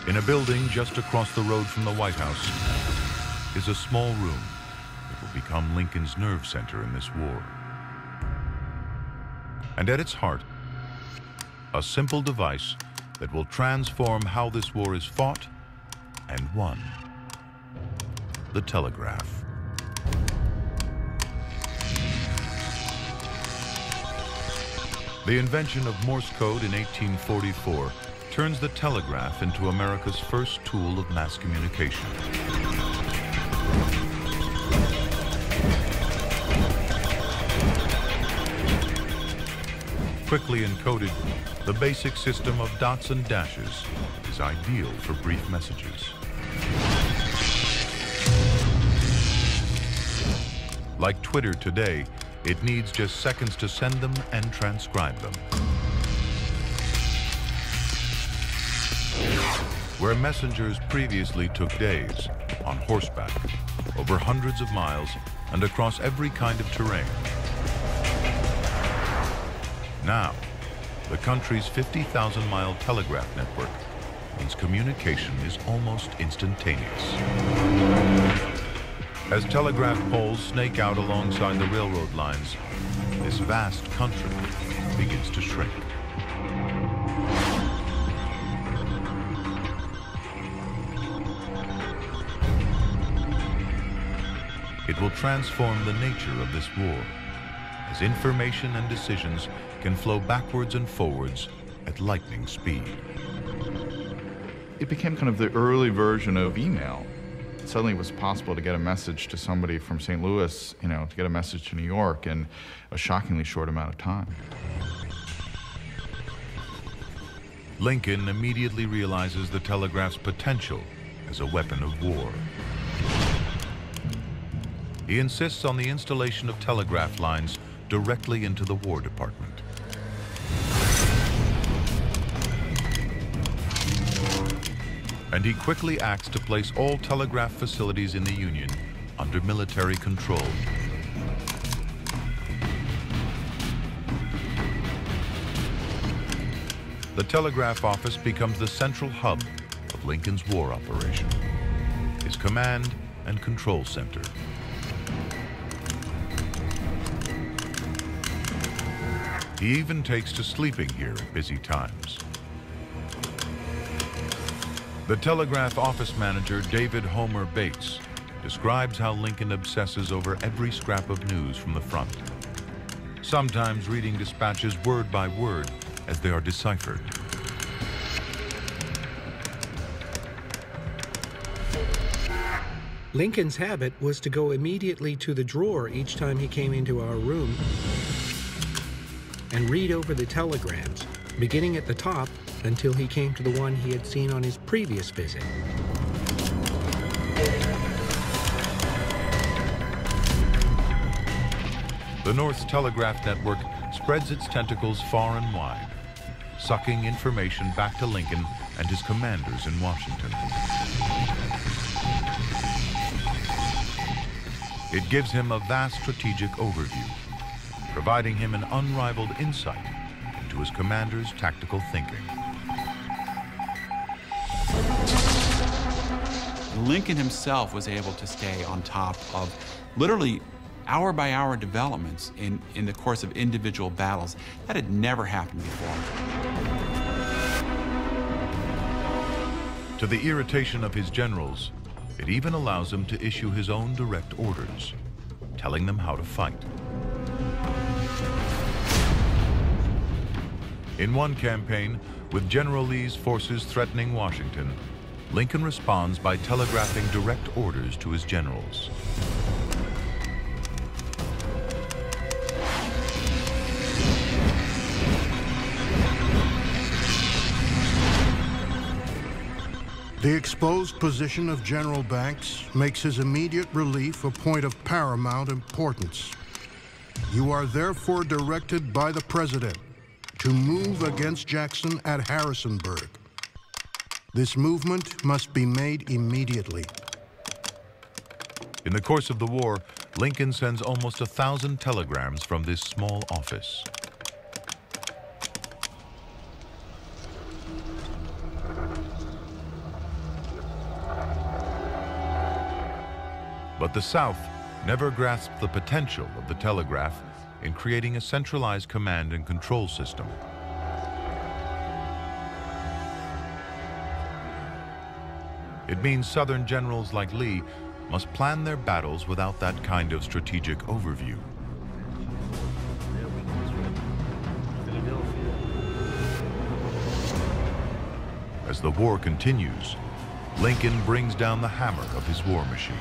In a building just across the road from the White House is a small room that will become Lincoln's nerve center in this war. And at its heart, a simple device that will transform how this war is fought and won: the telegraph. The invention of Morse code in 1844 turns the telegraph into America's first tool of mass communication. Quickly encoded, the basic system of dots and dashes is ideal for brief messages. Like Twitter today, it needs just seconds to send them and transcribe them. Where messengers previously took days, on horseback, over hundreds of miles, and across every kind of terrain. Now, the country's 50,000-mile telegraph network means communication is almost instantaneous. As telegraph poles snake out alongside the railroad lines, this vast country begins to shrink. It will transform the nature of this war, as information and decisions can flow backwards and forwards at lightning speed. It became kind of the early version of email. Suddenly it was possible to get a message to somebody from St. Louis, to get a message to New York in a shockingly short amount of time. Lincoln immediately realizes the telegraph's potential as a weapon of war. He insists on the installation of telegraph lines directly into the War Department. And he quickly acts to place all telegraph facilities in the Union under military control. The telegraph office becomes the central hub of Lincoln's war operation, his command and control center. He even takes to sleeping here at busy times. The telegraph office manager, David Homer Bates, describes how Lincoln obsesses over every scrap of news from the front, sometimes reading dispatches word by word as they are deciphered. Lincoln's habit was to go immediately to the drawer each time he came into our room and read over the telegrams, beginning at the top until he came to the one he had seen on his previous visit. The North's telegraph network spreads its tentacles far and wide, sucking information back to Lincoln and his commanders in Washington. It gives him a vast strategic overview, providing him an unrivaled insight into his commander's tactical thinking. Lincoln himself was able to stay on top of literally hour-by-hour developments in the course of individual battles. That had never happened before. To the irritation of his generals, it even allows him to issue his own direct orders, telling them how to fight. In one campaign, with General Lee's forces threatening Washington, Lincoln responds by telegraphing direct orders to his generals. The exposed position of General Banks makes his immediate relief a point of paramount importance. You are therefore directed by the President to move against Jackson at Harrisonburg. This movement must be made immediately. In the course of the war, Lincoln sends almost 1,000 telegrams from this small office. But the South never grasped the potential of the telegraph in creating a centralized command and control system. It means Southern generals like Lee must plan their battles without that kind of strategic overview. As the war continues, Lincoln brings down the hammer of his war machine.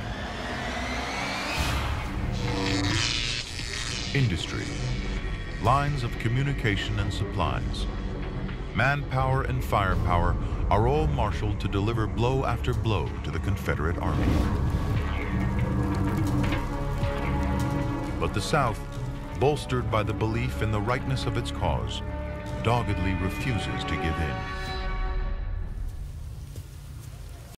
Industry, lines of communication and supplies, manpower and firepower are all marshaled to deliver blow after blow to the Confederate Army. But the South, bolstered by the belief in the rightness of its cause, doggedly refuses to give in.